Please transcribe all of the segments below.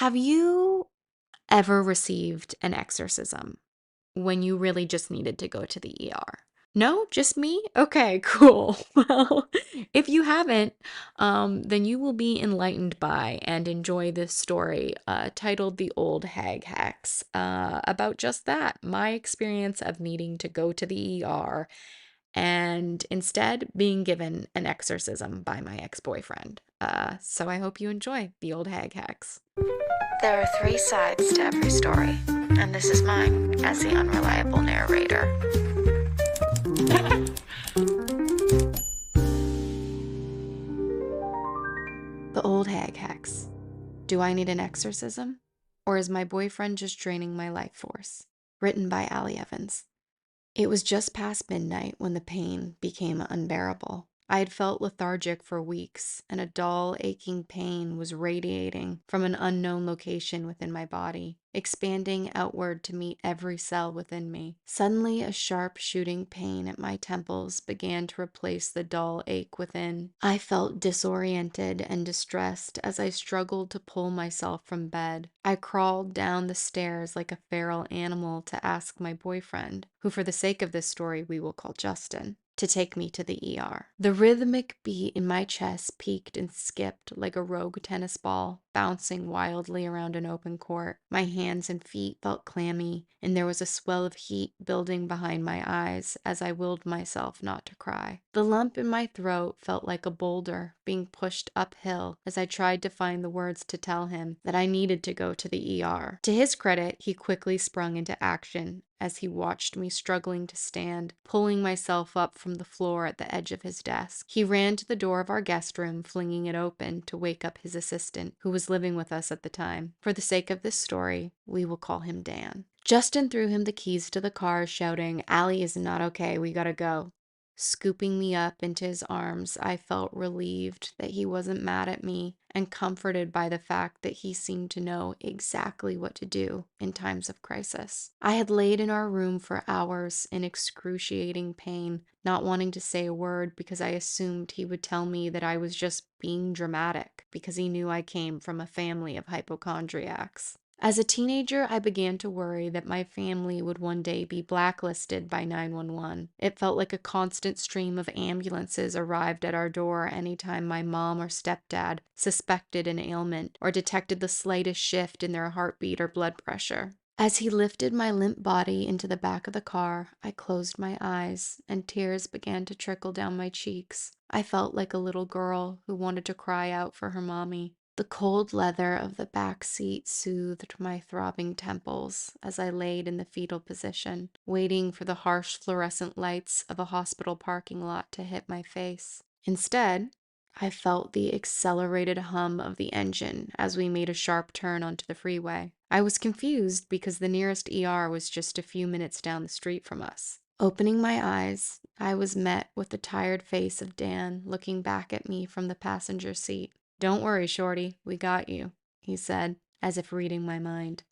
Have you ever received an exorcism when you really just needed to go to the ER? No, just me? Okay, cool. Well, if you haven't, then you will be enlightened by and enjoy this story titled The Old Hag Hacks about just that, my experience of needing to go to the ER and instead being given an exorcism by my ex-boyfriend. So I hope you enjoy The Old Hag Hacks. There are three sides to every story, and this is mine as the unreliable narrator. The Old Hag Hacks. Do I need an exorcism? Or is my boyfriend just draining my life force? Written by Allie Evans. It was just past midnight when the pain became unbearable. I had felt lethargic for weeks, and a dull, aching pain was radiating from an unknown location within my body, expanding outward to meet every cell within me. Suddenly, a sharp shooting pain at my temples began to replace the dull ache within. I felt disoriented and distressed as I struggled to pull myself from bed. I crawled down the stairs like a feral animal to ask my boyfriend, who for the sake of this story we will call Justin, to take me to the ER. The rhythmic beat in my chest peaked and skipped like a rogue tennis ball, bouncing wildly around an open court. My hands and feet felt clammy, and there was a swell of heat building behind my eyes as I willed myself not to cry. The lump in my throat felt like a boulder being pushed uphill as I tried to find the words to tell him that I needed to go to the ER. To his credit, he quickly sprung into action as he watched me struggling to stand, pulling myself up from the floor at the edge of his desk. He ran to the door of our guest room, flinging it open to wake up his assistant, who was living with us at the time. For the sake of this story, we will call him Dan. Justin threw him the keys to the car, shouting, "Allie is not okay, we gotta go." Scooping me up into his arms, I felt relieved that he wasn't mad at me and comforted by the fact that he seemed to know exactly what to do in times of crisis. I had laid in our room for hours in excruciating pain, not wanting to say a word because I assumed he would tell me that I was just being dramatic because he knew I came from a family of hypochondriacs. As a teenager, I began to worry that my family would one day be blacklisted by 911. It felt like a constant stream of ambulances arrived at our door anytime my mom or stepdad suspected an ailment or detected the slightest shift in their heartbeat or blood pressure. As he lifted my limp body into the back of the car, I closed my eyes, and tears began to trickle down my cheeks. I felt like a little girl who wanted to cry out for her mommy. The cold leather of the back seat soothed my throbbing temples as I laid in the fetal position, waiting for the harsh fluorescent lights of a hospital parking lot to hit my face. Instead, I felt the accelerated hum of the engine as we made a sharp turn onto the freeway. I was confused because the nearest ER was just a few minutes down the street from us. Opening my eyes, I was met with the tired face of Dan looking back at me from the passenger seat. "Don't worry, Shorty, we got you," he said, as if reading my mind.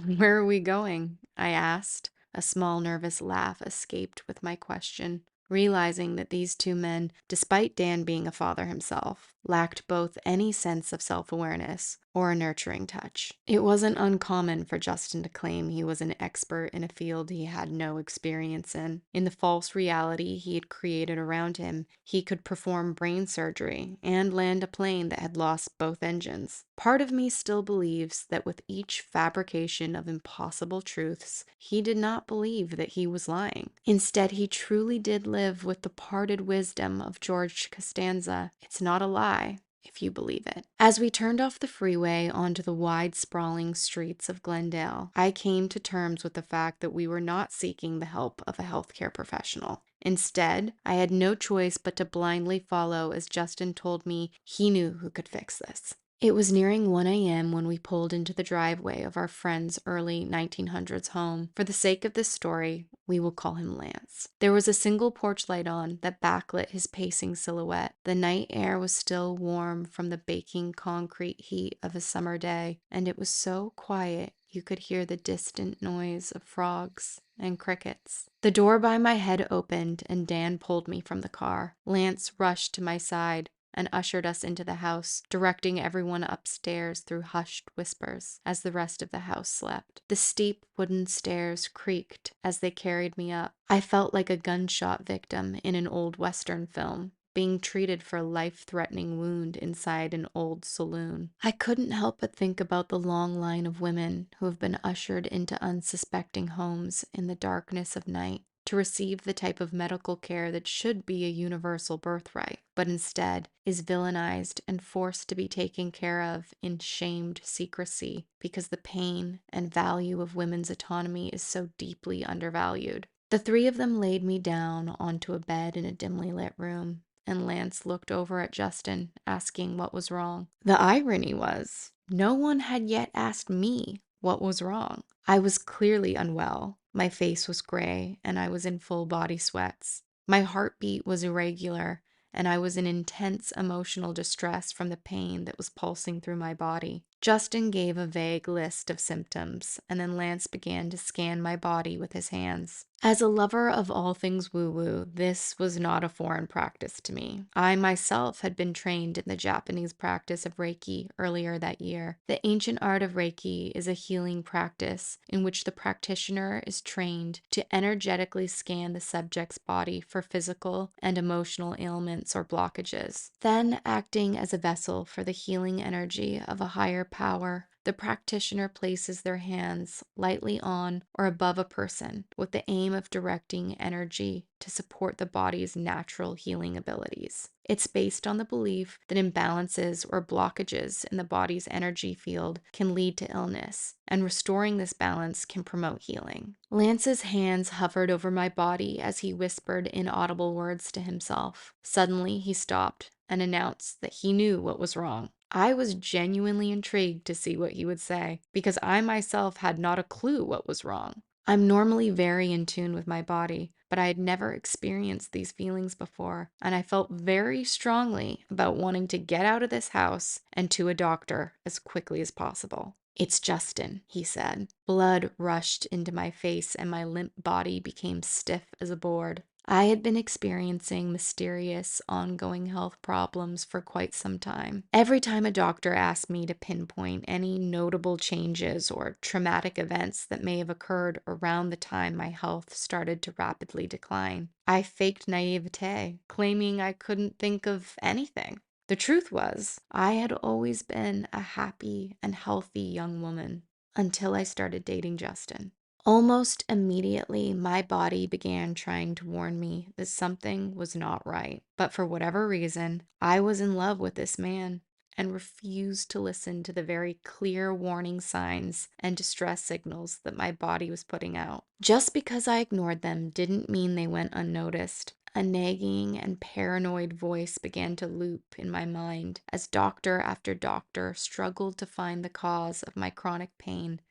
"Where are we going?" I asked. A small nervous laugh escaped with my question, realizing that these two men, despite Dan being a father himself, lacked both any sense of self-awareness or a nurturing touch. It wasn't uncommon for Justin to claim he was an expert in a field he had no experience in. In the false reality he had created around him, he could perform brain surgery and land a plane that had lost both engines. Part of me still believes that with each fabrication of impossible truths, he did not believe that he was lying. Instead, he truly did live with the parted wisdom of George Costanza. It's not a lie if you believe it. As we turned off the freeway onto the wide, sprawling streets of Glendale, I came to terms with the fact that we were not seeking the help of a healthcare professional. Instead, I had no choice but to blindly follow as Justin told me he knew who could fix this. It was nearing 1 a.m. when we pulled into the driveway of our friend's early 1900s home. For the sake of this story, we will call him Lance. There was a single porch light on that backlit his pacing silhouette. The night air was still warm from the baking concrete heat of a summer day, and it was so quiet you could hear the distant noise of frogs and crickets. The door by my head opened, and Dan pulled me from the car. Lance rushed to my side. and ushered us into the house, directing everyone upstairs through hushed whispers as the rest of the house slept. The steep wooden stairs creaked as they carried me up. I felt like a gunshot victim in an old Western film, being treated for a life-threatening wound inside an old saloon. I couldn't help but think about the long line of women who have been ushered into unsuspecting homes in the darkness of night to receive the type of medical care that should be a universal birthright, but instead is villainized and forced to be taken care of in shamed secrecy because the pain and value of women's autonomy is so deeply undervalued. The three of them laid me down onto a bed in a dimly lit room, and Lance looked over at Justin, asking what was wrong. The irony was, no one had yet asked me what was wrong. I was clearly unwell. My face was gray, and I was in full body sweats. My heartbeat was irregular, and I was in intense emotional distress from the pain that was pulsing through my body. Justin gave a vague list of symptoms, and then Lance began to scan my body with his hands. As a lover of all things woo-woo, this was not a foreign practice to me. I myself had been trained in the Japanese practice of Reiki earlier that year. The ancient art of Reiki is a healing practice in which the practitioner is trained to energetically scan the subject's body for physical and emotional ailments or blockages. Then, acting as a vessel for the healing energy of a higher power, the practitioner places their hands lightly on or above a person with the aim of directing energy to support the body's natural healing abilities. It's based on the belief that imbalances or blockages in the body's energy field can lead to illness, and restoring this balance can promote healing. Lance's hands hovered over my body as he whispered inaudible words to himself. Suddenly, he stopped and announced that he knew what was wrong. I was genuinely intrigued to see what he would say, because I myself had not a clue what was wrong. I'm normally very in tune with my body, but I had never experienced these feelings before, and I felt very strongly about wanting to get out of this house and to a doctor as quickly as possible. It's Justin, he said. Blood rushed into my face and my limp body became stiff as a board. I had been experiencing mysterious, ongoing health problems for quite some time. Every time a doctor asked me to pinpoint any notable changes or traumatic events that may have occurred around the time my health started to rapidly decline, I faked naivete, claiming I couldn't think of anything. The truth was, I had always been a happy and healthy young woman until I started dating Justin. Almost immediately, my body began trying to warn me that something was not right. But for whatever reason, I was in love with this man and refused to listen to the very clear warning signs and distress signals that my body was putting out. Just because I ignored them didn't mean they went unnoticed. A nagging and paranoid voice began to loop in my mind as doctor after doctor struggled to find the cause of my chronic pain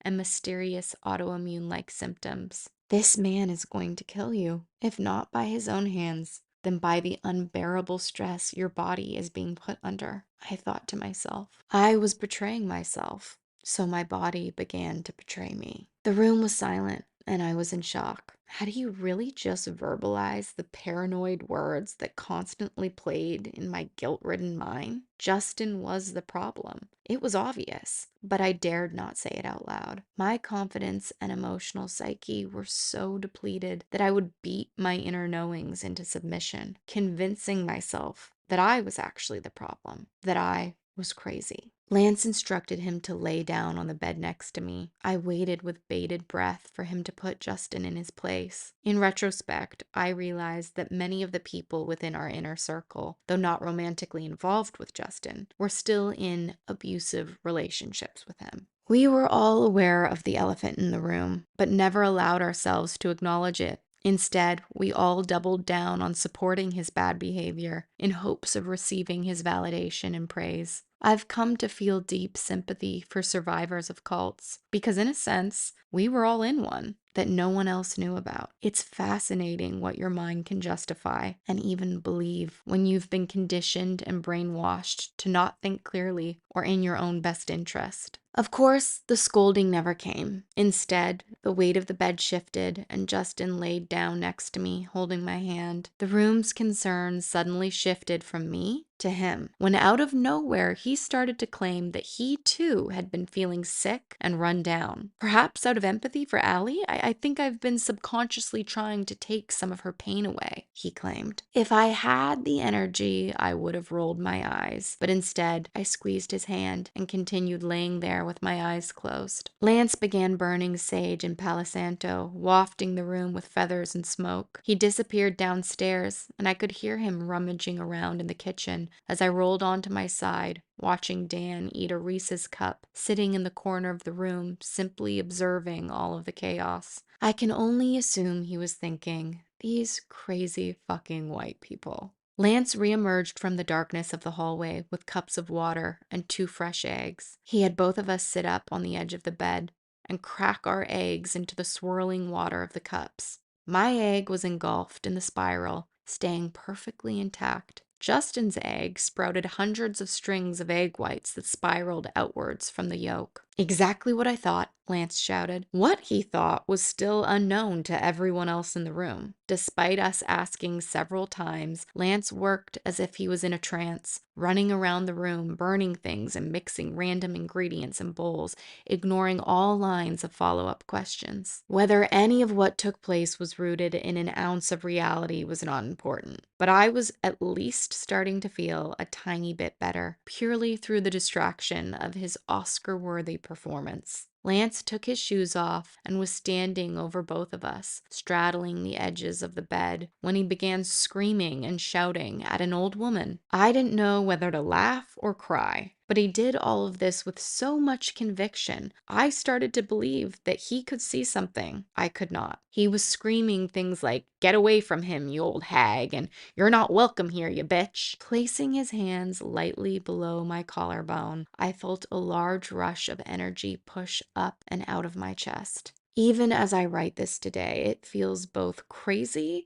and mysterious autoimmune-like symptoms. This man is going to kill you, if not by his own hands, then by the unbearable stress your body is being put under, I thought to myself. I was betraying myself, so my body began to betray me. The room was silent, and I was in shock. Had he really just verbalized the paranoid words that constantly played in my guilt-ridden mind? Justin was the problem. It was obvious, but I dared not say it out loud. My confidence and emotional psyche were so depleted that I would beat my inner knowings into submission, convincing myself that I was actually the problem, that I was crazy. Lance instructed him to lay down on the bed next to me. I waited with bated breath for him to put Justin in his place. In retrospect, I realized that many of the people within our inner circle, though not romantically involved with Justin, were still in abusive relationships with him. We were all aware of the elephant in the room, but never allowed ourselves to acknowledge it. Instead, we all doubled down on supporting his bad behavior in hopes of receiving his validation and praise. I've come to feel deep sympathy for survivors of cults because, in a sense, we were all in one that no one else knew about. It's fascinating what your mind can justify and even believe when you've been conditioned and brainwashed to not think clearly or in your own best interest. Of course, the scolding never came. Instead, the weight of the bed shifted and Justin laid down next to me, holding my hand. The room's concerns suddenly shifted from me to him when out of nowhere he started to claim that he too had been feeling sick and run down. Perhaps out of empathy for Allie, I think I've been subconsciously trying to take some of her pain away, he claimed. If I had the energy, I would have rolled my eyes, but instead I squeezed his hand and continued laying there with my eyes closed. Lance began burning sage and Palo Santo, wafting the room with feathers and smoke. He disappeared downstairs, and I could hear him rummaging around in the kitchen as I rolled onto my side, watching Dan eat a Reese's cup, sitting in the corner of the room, simply observing all of the chaos. I can only assume he was thinking, these crazy fucking white people. Lance reemerged from the darkness of the hallway with cups of water and 2 fresh eggs. He had both of us sit up on the edge of the bed and crack our eggs into the swirling water of the cups. My egg was engulfed in the spiral, staying perfectly intact. Justin's egg sprouted hundreds of strings of egg whites that spiraled outwards from the yolk. Exactly what I thought, Lance shouted. What he thought was still unknown to everyone else in the room. Despite us asking several times, Lance worked as if he was in a trance, running around the room, burning things and mixing random ingredients in bowls, ignoring all lines of follow-up questions. Whether any of what took place was rooted in an ounce of reality was not important, but I was at least starting to feel a tiny bit better, purely through the distraction of his Oscar-worthy performance. Lance took his shoes off and was standing over both of us, straddling the edges of the bed, when he began screaming and shouting at an old woman. I didn't know whether to laugh or cry, but he did all of this with so much conviction, I started to believe that he could see something I could not. He was screaming things like, "Get away from him, you old hag," and "You're not welcome here, you bitch." Placing his hands lightly below my collarbone, I felt a large rush of energy push up and out of my chest. Even as I write this today, it feels both crazy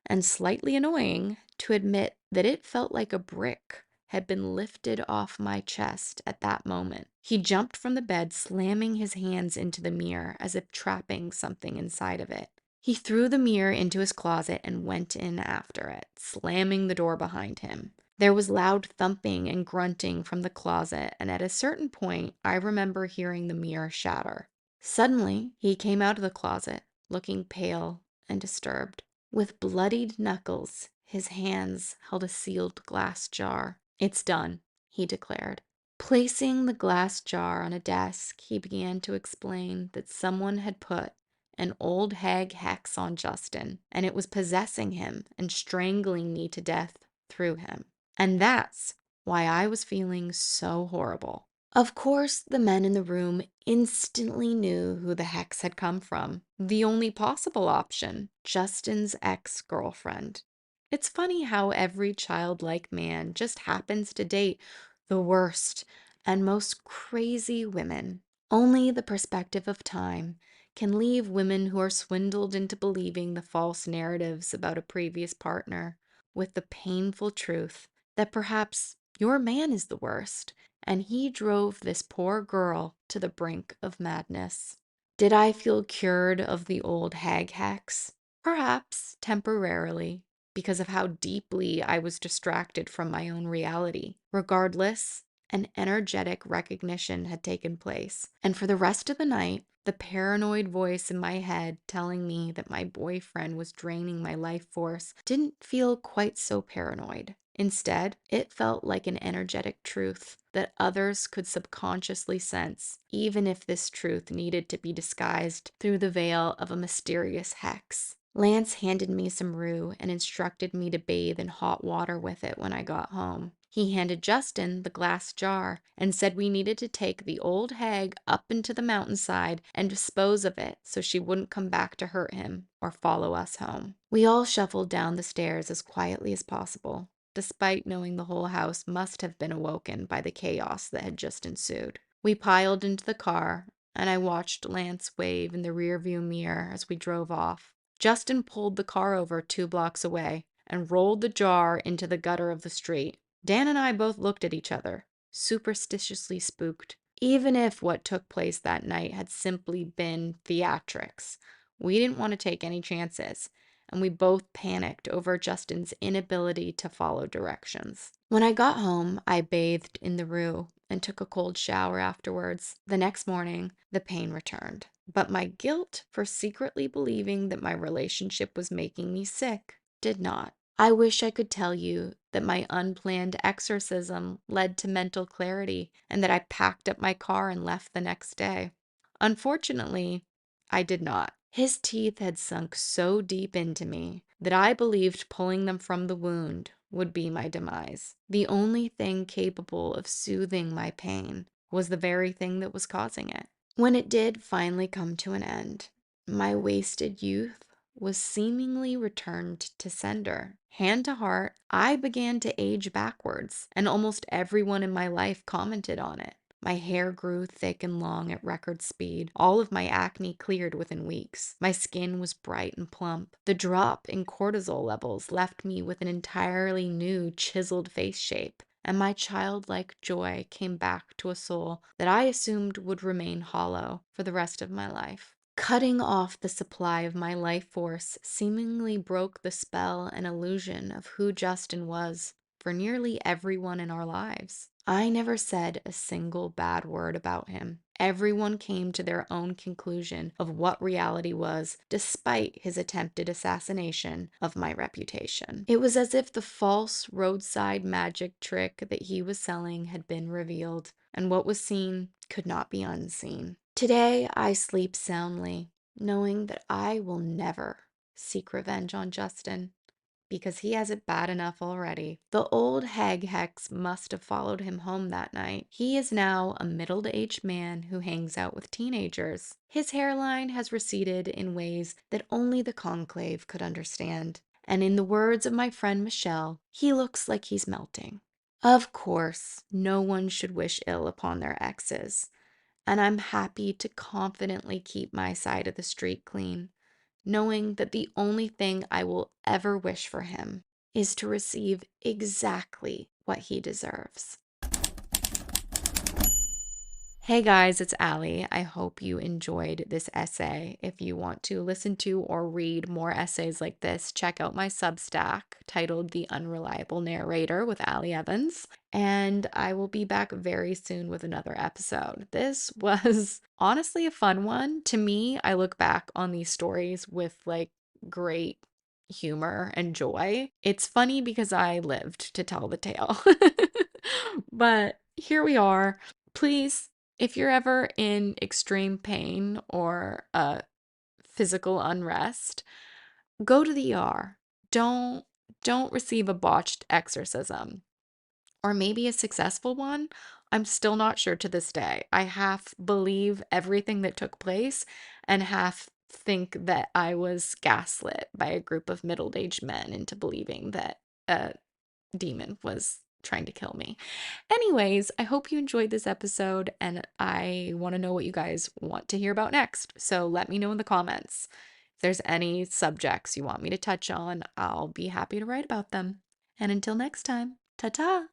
and slightly annoying to admit that it felt like a brick had been lifted off my chest at that moment. He jumped from the bed, slamming his hands into the mirror as if trapping something inside of it. He threw the mirror into his closet and went in after it, slamming the door behind him. There was loud thumping and grunting from the closet, and at a certain point, I remember hearing the mirror shatter. Suddenly, he came out of the closet, looking pale and disturbed. With bloodied knuckles, his hands held a sealed glass jar. "It's done," he declared. Placing the glass jar on a desk, he began to explain that someone had put an old hag hex on Justin, and it was possessing him and strangling me to death through him. And that's why I was feeling so horrible. Of course, the men in the room instantly knew who the hex had come from. The only possible option, Justin's ex-girlfriend. It's funny how every childlike man just happens to date the worst and most crazy women. Only the perspective of time can leave women who are swindled into believing the false narratives about a previous partner with the painful truth that perhaps your man is the worst, and he drove this poor girl to the brink of madness. Did I feel cured of the old hag hex? Perhaps temporarily, because of how deeply I was distracted from my own reality. Regardless, an energetic recognition had taken place, and for the rest of the night, the paranoid voice in my head telling me that my boyfriend was draining my life force didn't feel quite so paranoid. Instead, it felt like an energetic truth that others could subconsciously sense, even if this truth needed to be disguised through the veil of a mysterious hex. Lance handed me some rue and instructed me to bathe in hot water with it when I got home. He handed Justin the glass jar and said we needed to take the old hag up into the mountainside and dispose of it so she wouldn't come back to hurt him or follow us home. We all shuffled down the stairs as quietly as possible, despite knowing the whole house must have been awoken by the chaos that had just ensued. We piled into the car, and I watched Lance wave in the rearview mirror as we drove off. Justin pulled the car over 2 blocks away and rolled the jar into the gutter of the street. Dan and I both looked at each other, superstitiously spooked. Even if what took place that night had simply been theatrics, we didn't want to take any chances, and we both panicked over Justin's inability to follow directions. When I got home, I bathed in the Rue and took a cold shower afterwards. The next morning, the pain returned, but my guilt for secretly believing that my relationship was making me sick did not. I wish I could tell you that my unplanned exorcism led to mental clarity and that I packed up my car and left the next day. Unfortunately, I did not. His teeth had sunk so deep into me that I believed pulling them from the wound would be my demise. The only thing capable of soothing my pain was the very thing that was causing it. When it did finally come to an end, my wasted youth was seemingly returned to sender. Hand to heart, I began to age backwards, and almost everyone in my life commented on it. My hair grew thick and long at record speed. All of my acne cleared within weeks. My skin was bright and plump. The drop in cortisol levels left me with an entirely new, chiseled face shape. And my childlike joy came back to a soul that I assumed would remain hollow for the rest of my life. Cutting off the supply of my life force seemingly broke the spell and illusion of who Justin was for nearly everyone in our lives. I never said a single bad word about him. Everyone came to their own conclusion of what reality was, despite his attempted assassination of my reputation. It was as if the false roadside magic trick that he was selling had been revealed, and what was seen could not be unseen. Today, I sleep soundly, knowing that I will never seek revenge on Justin because he has it bad enough already. The old hag hex must have followed him home that night. He is now a middle-aged man who hangs out with teenagers. His hairline has receded in ways that only the conclave could understand. And in the words of my friend Michelle, he looks like he's melting. Of course, no one should wish ill upon their exes, and I'm happy to confidently keep my side of the street clean, knowing that the only thing I will ever wish for him is to receive exactly what he deserves. Hey guys, it's Allie. I hope you enjoyed this essay. If you want to listen to or read more essays like this, check out my Substack titled The Unreliable Narrator with Allie Evans. And I will be back very soon with another episode. This was honestly a fun one. To me, I look back on these stories with like great humor and joy. It's funny because I lived to tell the tale. But here we are. Please, if you're ever in extreme pain or physical unrest, go to the ER. Don't don't receive a botched exorcism or maybe a successful one. I'm still not sure to this day. I half believe everything that took place and half think that I was gaslit by a group of middle-aged men into believing that a demon was trying to kill me. Anyways, I hope you enjoyed this episode and I want to know what you guys want to hear about next. So let me know in the comments. If there's any subjects you want me to touch on, I'll be happy to write about them. And until next time, ta-ta!